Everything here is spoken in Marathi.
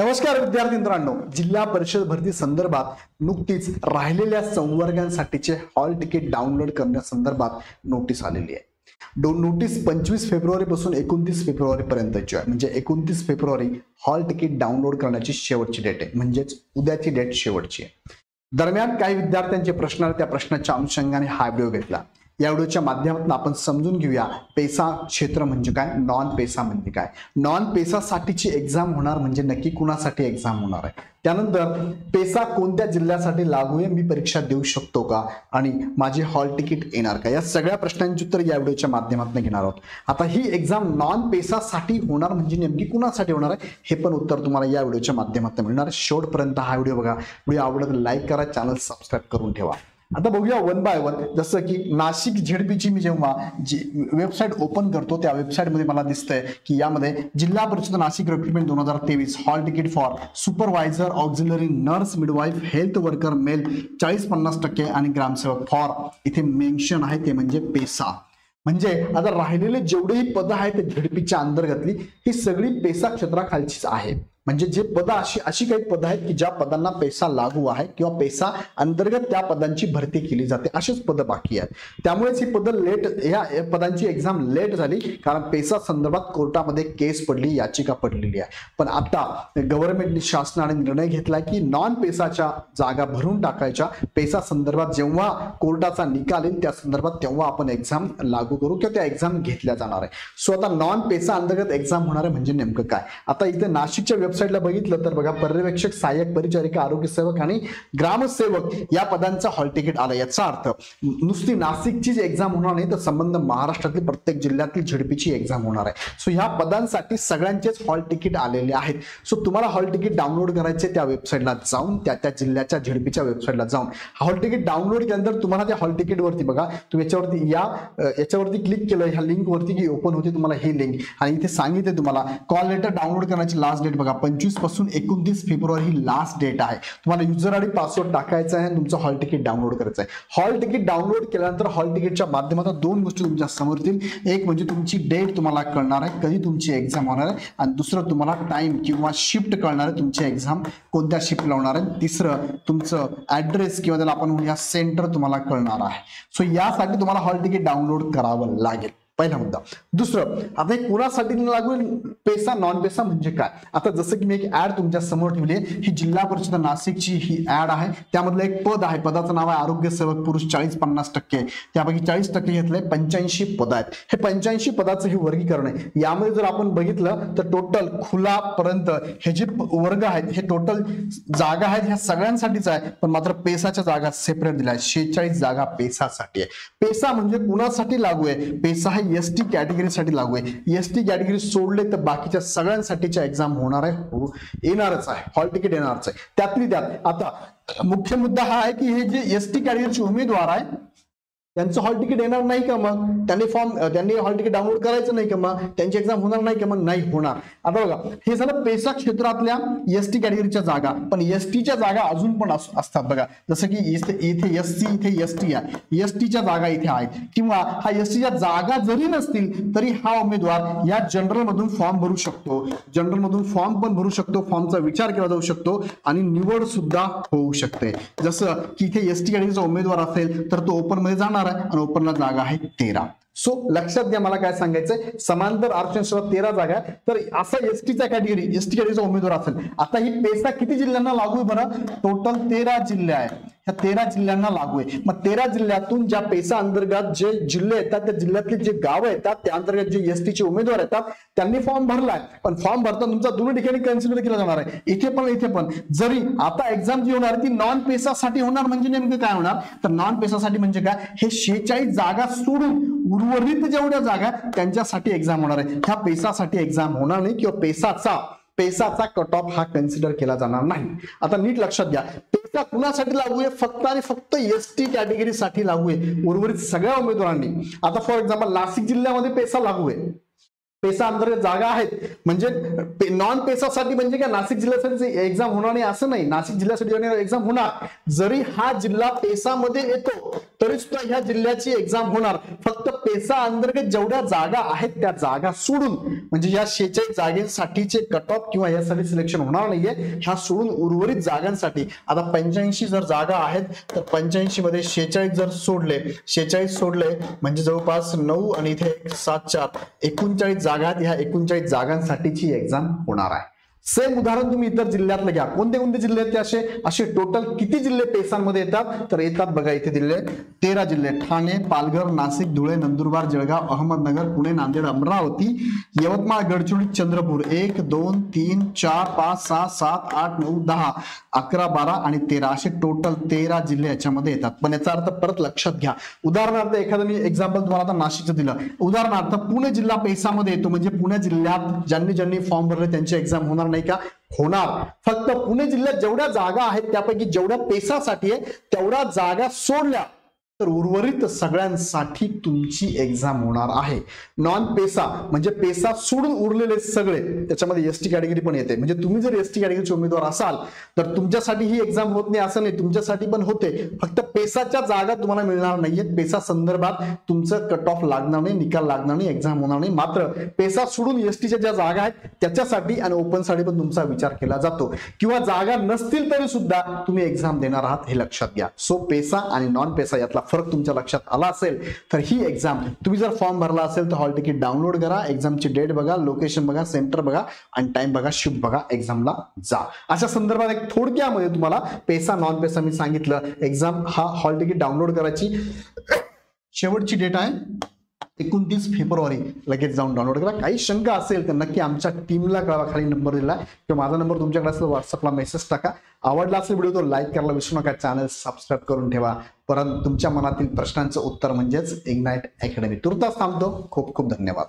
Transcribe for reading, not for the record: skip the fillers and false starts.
नमस्कार विद्यार्थी मित्रांनो, जिल्हा परिषद भरती संदर्भात नुकतीच राहिलेल्या संवर्गांसाठीचे हॉल तिकीट डाउनलोड करण्यासंदर्भात नोटीस आलेली आहे। नोटीस 25 फेब्रुवारी पासून 29 फेब्रुवारी पर्यंतची आहे। म्हणजे 29 फेब्रुवारी हॉल तिकीट डाउनलोड करण्याची शेवटची डेट आहे, म्हणजेच उद्याची डेट शेवटची आहे। दरम्यान काही विद्यार्थ्यांचे प्रश्न आहेत, त्या प्रश्नाच्या अनुषंगाने हा व्हिडिओ घेतला। या व्हिडिओच्या माध्यमातून आपण समजून घेऊया पेसा क्षेत्र म्हणजे काय, नॉन पेसा म्हणजे काय, नॉन पेसा साठीची एक्झाम होणार म्हणजे नक्की कुणासाठी एक्झाम होणार आहे, त्यानंतर पेसा कोणत्या जिल्ह्यासाठी लागू आहे, मी परीक्षा देऊ शकतो का आणि माझे हॉल तिकीट येणार का, या सगळ्या प्रश्नांची उत्तर या व्हिडिओच्या माध्यमातून घेणार आहोत। आता ही एक्झाम नॉन पेसा साठी होणार म्हणजे नेमकी कुणासाठी होणार आहे हे पण उत्तर तुम्हाला या व्हिडिओच्या माध्यमातून मिळणार आहे। शेवटपर्यंत हा व्हिडिओ बघा। व्हिडिओ आवडला तर लाईक करा, चॅनल सबस्क्राइब करून ठेवा। आता बघूया वन बाय वन। जसं की नाशिक झेडपीची मी जेव्हा वेबसाईट ओपन करतो त्या वेबसाईटमध्ये मला दिसतंय की यामध्ये Zilla Parishad Nashik recruitment 2023 hall ticket for supervisor auxiliary nurse midwife health worker male 40-50% आणि ग्रामसेवक फॉर इथे मेन्शन आहे ते म्हणजे पेसा। म्हणजे आता राहिलेले जेवढेही पद आहेत ते झेडपीच्या अंतर्गतली ही सगळी पेसा क्षेत्राखालचीच आहे। म्हणजे जे पद अशी काही पद आहेत की ज्या पदांना पेसा लागू आहे किंवा पेसा अंतर्गत त्या पदांची भरती केली जाते, अशीच पद बाकी आहेत। त्यामुळेच ही पद लेट, या पदांची एक्झाम लेट झाली कारण पेसा संदर्भात कोर्टामध्ये केस पडली, याचिका पडलेली आहे। पण आता गव्हर्नमेंट शासनाने निर्णय घेतला की नॉन पेसाच्या जागा भरून टाकायच्या, पेसा संदर्भात जेव्हा कोर्टाचा निकाल येईल त्या संदर्भात तेव्हा आपण एक्झाम लागू करू किंवा त्या एक्झाम घेतल्या जाणार आहे। सो आता नॉन पेसा अंतर्गत एक्झाम होणार आहे म्हणजे नेमकं काय। आता इथे नाशिकच्या वेबसाईटला बघितलं तर बघा, पर्यवेक्षक, सहाय्यक परिचारिका, आरोग्य सेवक आणि ग्रामसेवक या पदांचा हॉल तिकीट आलं। याचा अर्थ नुसती नाशिकची एक्झाम होणार नाही तर संबंध महाराष्ट्रातील प्रत्येक जिल्ह्यातील झेडपीची एक्झाम होणार आहे। सो ह्या पदांसाठी सगळ्यांचेच हॉल तिकीट आलेले आहेत। सो तुम्हाला हॉल तिकीट डाउनलोड करायचे त्या वेबसाईटला जाऊन, त्या जिल्ह्याच्या झेडपीच्या वेबसाईटला जाऊन हॉल तिकीट डाउनलोड केल्यानंतर तुम्हाला त्या हॉल तिकीट वरती बघा, तुम्ही याच्यावरती क्लिक केलं, ह्या लिंक वरती की ओपन होते तुम्हाला ही लिंक, आणि इथे सांगितले तुम्हाला कॉल लेटर डाउनलोड करण्याची लास्ट डेट बघा 25 पासून 29 फेब्रुवारी ही लास्ट डेट आहे। तुम्हाला युजर आयडी पासवर्ड टाकायचा आहे आणि तुमचं हॉल तिकीट डाउनलोड करायचं आहे। हॉल तिकीट डाउनलोड केल्यानंतर हॉल तिकीटच्या माध्यमातून दोन गोष्टी तुमच्या समोर येतील। एक म्हणजे तुमची डेट तुम्हाला कळणार आहे, कधी तुमची एक्झाम होणार आहे, आणि दुसरं तुम्हाला टाइम किंवा शिफ्ट कळणार आहे, तुमची एक्झाम कोणत्या शिफ्टला होणार आहे। तिसरं तुमचं ऍड्रेस किंवा त्याला आपण म्हणूया सेंटर तुम्हाला कळणार आहे। सो यासाठी तुम्हाला हॉल तिकीट डाउनलोड करावं लागेल, पहिला मुद्दा। दुसरं, आता हे कुणासाठी लागू पेसा नॉन पेसा म्हणजे काय। आता जसं की मी एक ऍड तुमच्या समोर ठेवली आहे, ही जिल्हा परिषद नाशिकची ही ऍड आहे। त्यामधलं एक पद आहे, पदाचं नाव आहे आरोग्य सेवक पुरुष 40-50%, त्यापैकी 40% घेतलंय, 85 पद आहेत। हे 85 पदाचं हे वर्गीकरण आहे। यामध्ये जर आपण बघितलं तर टोटल खुलापर्यंत हे जे वर्ग आहेत, हे टोटल जागा आहेत ह्या सगळ्यांसाठीच आहे, पण मात्र पेसाच्या जागा सेपरेट दिल्या आहेत। 46 जागा पेसासाठी आहे। पेसा म्हणजे कुणासाठी लागू आहे, पेसा हे एसटी कॅटेगरीसाठी लागू आहे। एसटी कॅटेगरी सोडले तर बाकीच्या सगळ्यांसाठीच्या एक्झाम होणार आहे, येणारच आहे, हॉल तिकीट येणारच आहे। त्यातली त्यात आता मुख्य मुद्दा हा आहे की हे जे एसटी कॅटेगरीचे उमेदवार आहे त्यांचं हॉल तिकीट येणार नाही का, मग त्यांनी हॉल तिकीट डाउनलोड करायचं नाही का, मग त्यांची एक्झाम होणार नाही का, मग नाही होणार। आता बघा, हे झालं पेसा क्षेत्रातल्या एसटी कॅटेगरीच्या जागा, पण एसटीच्या जागा अजून पण असतात बघा। जसं की इथे एससी, इथे एसटी आहे, एसटीच्या जागा इथे आहेत, किंवा हा एसटीच्या जागा जरी नसतील तरी हा उमेदवार या जनरल मधून फॉर्म भरू शकतो, जनरल मधून फॉर्म पण भरू शकतो, फॉर्मचा विचार केला जाऊ शकतो आणि निवड सुद्धा होऊ शकते। जसं की इथे एसटी कॅटेगरीचा उमेदवार असेल तर तो ओपन मध्ये जाणार आणि ओपनला जागा आहे 13। सो लक्षात घ्या, मला काय सांगायचंय, समांतर आरक्षण 13 जागा आहे, तर असा एसटी कॅटेगरीचा उमेदवार असेल। आता ही पेसा किती जिल्ह्यांना लागू आहे बरं, टोटल 13 जिल्हे आहे, ह्या 13 जिल्ह्यांना लागू आहे। मग 13 जिल्ह्यातून ज्या पेसा अंतर्गत जे जिल्हे येतात त्या जिल्ह्यातले जे गाव येतात त्या अंतर्गत जे एसटीचे उमेदवार येतात त्यांनी फॉर्म भरलाय, पण फॉर्म भरताना तुमचा दोन्ही ठिकाणी कन्सिडर केला जाणार आहे, इथे पण। जरी आता एक्झाम जी होणार ती नॉन पेसासाठी होणार म्हणजे नेमकं काय होणार, तर नॉन पेसासाठी म्हणजे काय, हे 46 जागा सोडून उर्वरित जेवढ्या जागा त्यांच्यासाठी एक्झाम होणार आहे। ह्या पेसासाठी एक्झाम होणार नाही किंवा पेसाचा कट ऑफ हा कन्सिडर केला जाणार नाही। आता नीट लक्षात घ्या, पेसा कुणासाठी लागू आहे, फक्त आणि फक्त एसटी कॅटेगरीसाठी लागू आहे, उर्वरित सगळ्या उमेदवारांनी। आता फॉर एक्झाम्पल नाशिक जिल्ह्यामध्ये पेसा लागू आहे, पेसा अंतर्गत जागा आहेत, म्हणजे नॉन पेसासाठी म्हणजे काय नाशिक जिल्ह्यासाठी एक्झाम होणार नाही असं नाही, नाशिक जिल्ह्यासाठी एक्झाम होणार. जरी हा जिल्हा पेसामध्ये येतो तरी सुद्धा ह्या जिल्ह्याची एक्झाम होणार. फक्त पेसा अंतर्गत जेवढ्या जागा आहेत त्या जागा सोडून, म्हणजे या 46 जागेसाठीचे कट ऑफ किंवा यासाठी सिलेक्शन होणार नाहीये, ह्या सोडून उर्वरित जागांसाठी. आता 85 जर जागा आहेत तर 85 मध्ये 46 जर सोडले, 46 सोडले म्हणजे जवळपास 9 आणि इथे 7 4 39 जागा, ह्या 39 जागांसाठीची एक्झाम होणार आहे. सेम उदाहरण तुम्ही इतर जिल्ह्यातलं घ्या. कोणते कोणते जिल्हे आहेत ते असे टोटल किती जिल्हे पेसांमध्ये येतात तर येतात बघा इथे दिले 13 जिल्हे. ठाणे, पालघर, नाशिक, धुळे, नंदुरबार, जळगाव, अहमदनगर, पुणे, नांदेड, अमरावती, यवतमाळ, गडचिरोली, चंद्रपूर. 1 2 3 4 5 6 7 8 9 10 11 12 आणि 13 असे टोटल 13 जिल्हे याच्यामध्ये येतात. पण याचा अर्थ परत लक्षात घ्या. उदाहरणार्थ एखादं मी एक्झाम्पल तुम्हाला आता नाशिकचं दिलं. उदाहरणार्थ पुणे जिल्हा पेसामध्ये येतो, म्हणजे पुणे जिल्ह्यात ज्यांनी फॉर्म भरले त्यांची एक्झाम होणार नाही का? होणार. फक्त पुणे जिल्ह्यात जेवढ्या जागा आहेत त्यापैकी जेवढ्या पेसासाठी आहे तेवढ्या जागा सोडल्या तर उर्वरित सगळ्यांसाठी तुमची एक्झाम होणार आहे. नॉन पेसा म्हणजे पेसा सोडून उरलेले सगळे, त्याच्यामध्ये एसटी कॅटेगरी पण येते. म्हणजे तुम्ही जर एसटी कॅटेगरीचे उमेदवार असाल तर तुमच्यासाठी ही एक्झाम होत नाही असं नाही, तुमच्यासाठी पण होते. फक्त पेसाच्या जागा तुम्हाला मिळणार नाहीयेत. पेसा संदर्भात तुमचं कट ऑफ लागणार नाही, निकाल लागणार नाही, एक्झाम होणार नाही. मात्र पेसा सोडून एसटीच्या ज्या जागा आहेत त्याच्यासाठी आणि ओपन साठी पण तुमचा विचार केला जातो. किंवा जागा नसतील तरी सुद्धा तुम्ही एक्झाम देणार आहात हे लक्षात घ्या. सो पेसा आणि नॉन पेसा यातला फरक तुमच्या लक्षात आला असेल तर ही एक्झाम तुम्ही जर फॉर्म भरला असेल तर हॉल तिकीट डाउनलोड करा, एक्झामची डेट बघा, लोकेशन बघा, सेंटर बघा आणि टाइम बघा, शिफ्ट बघा, एक्झामला जा. अशा संदर्भात एक थोडक्यामध्ये तुम्हाला पेसा नॉन पेसा मी सांगितलं. एक्झाम हा हॉल तिकीट डाउनलोड करायची शेवटची डेट आहे 29 फेब्रुवारी. लगेच जाऊन डाउनलोड करा. काही शंका असेल तर नक्की आमच्या टीमला कळवा, खाली नंबर दिला किंवा माझा नंबर तुमच्याकडे असेल व्हॉट्सअपला मेसेज टाका. आवडला असेल व्हिडिओ तर लाईक करायला विसरू नका, चॅनल सबस्क्राईब करून ठेवा. परंतु तुमच्या मनातील प्रश्नांचं उत्तर म्हणजेच इग्नाइट अकॅडमी. तुर्तास थांबतो. खूप खूप धन्यवाद.